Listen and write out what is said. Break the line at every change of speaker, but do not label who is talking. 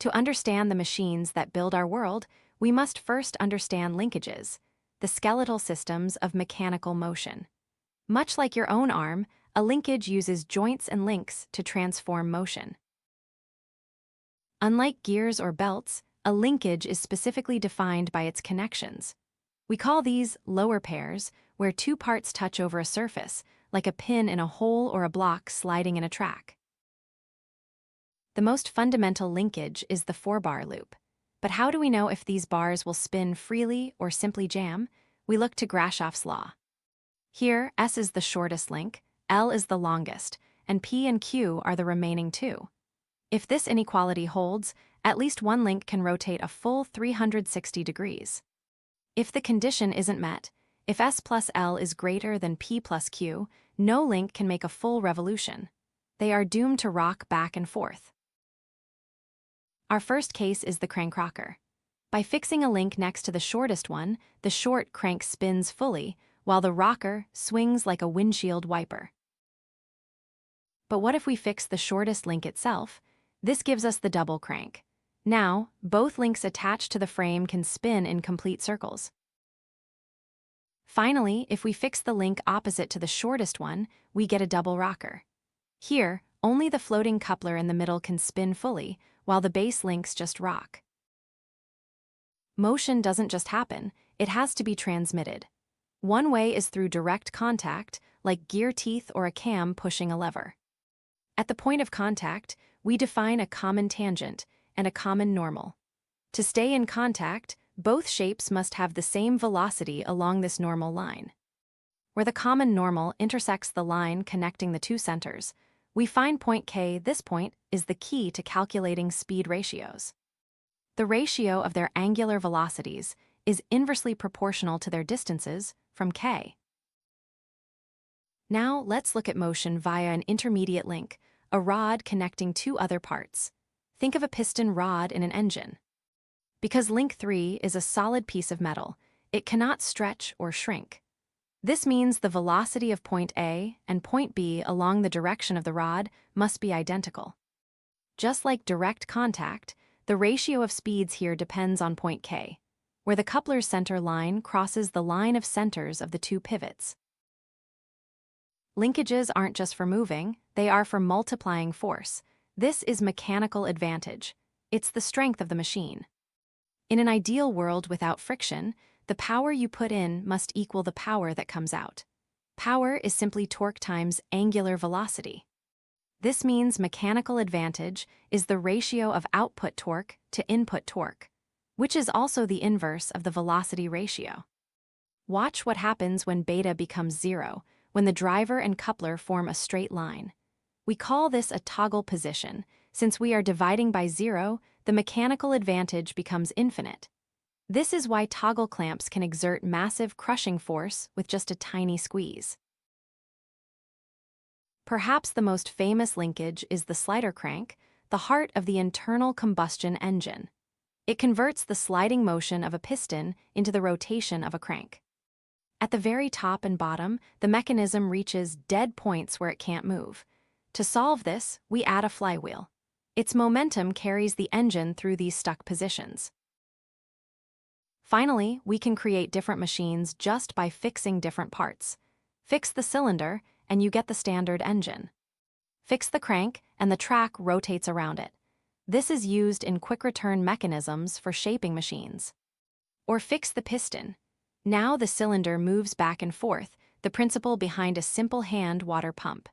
To understand the machines that build our world, we must first understand linkages, the skeletal systems of mechanical motion. Much like your own arm, a linkage uses joints and links to transform motion. Unlike gears or belts, a linkage is specifically defined by its connections. We call these lower pairs, where two parts touch over a surface, like a pin in a hole or a block sliding in a track. The most fundamental linkage is the four-bar loop. But how do we know if these bars will spin freely or simply jam? We look to Grashof's law. Here, S is the shortest link, L is the longest, and P and Q are the remaining two. If this inequality holds, at least one link can rotate a full 360 degrees. If the condition isn't met, if S plus L is greater than P plus Q, no link can make a full revolution. They are doomed to rock back and forth. Our first case is the crank rocker. By fixing a link next to the shortest one, the short crank spins fully, while the rocker swings like a windshield wiper. But what if we fix the shortest link itself? This gives us the double crank. Now, both links attached to the frame can spin in complete circles. Finally, if we fix the link opposite to the shortest one, we get a double rocker. Here, only the floating coupler in the middle can spin fully, while the base links just rock. Motion doesn't just happen, it has to be transmitted. One way is through direct contact, like gear teeth or a cam pushing a lever. At the point of contact, we define a common tangent and a common normal. To stay in contact, both shapes must have the same velocity along this normal line. Where the common normal intersects the line connecting the two centers, we find point K. This point is the key to calculating speed ratios. The ratio of their angular velocities is inversely proportional to their distances from K. Now let's look at motion via an intermediate link, a rod connecting two other parts. Think of a piston rod in an engine. Because link 3 is a solid piece of metal, it cannot stretch or shrink. This means the velocity of point A and point B along the direction of the rod must be identical. Just like direct contact, the ratio of speeds here depends on point K, where the coupler's center line crosses the line of centers of the two pivots. Linkages aren't just for moving, they are for multiplying force. This is mechanical advantage. It's the strength of the machine. In an ideal world without friction, the power you put in must equal the power that comes out. Power is simply torque times angular velocity. This means mechanical advantage is the ratio of output torque to input torque, which is also the inverse of the velocity ratio. Watch what happens when beta becomes 0, when the driver and coupler form a straight line. We call this a toggle position. Since we are dividing by 0, the mechanical advantage becomes infinite. This is why toggle clamps can exert massive crushing force with just a tiny squeeze. Perhaps the most famous linkage is the slider crank, the heart of the internal combustion engine. It converts the sliding motion of a piston into the rotation of a crank. At the very top and bottom, the mechanism reaches dead points where it can't move. To solve this, we add a flywheel. Its momentum carries the engine through these stuck positions. Finally, we can create different machines just by fixing different parts. Fix the cylinder, and you get the standard engine. Fix the crank, and the track rotates around it. This is used in quick-return mechanisms for shaping machines. Or fix the piston. Now the cylinder moves back and forth, the principle behind a simple hand water pump.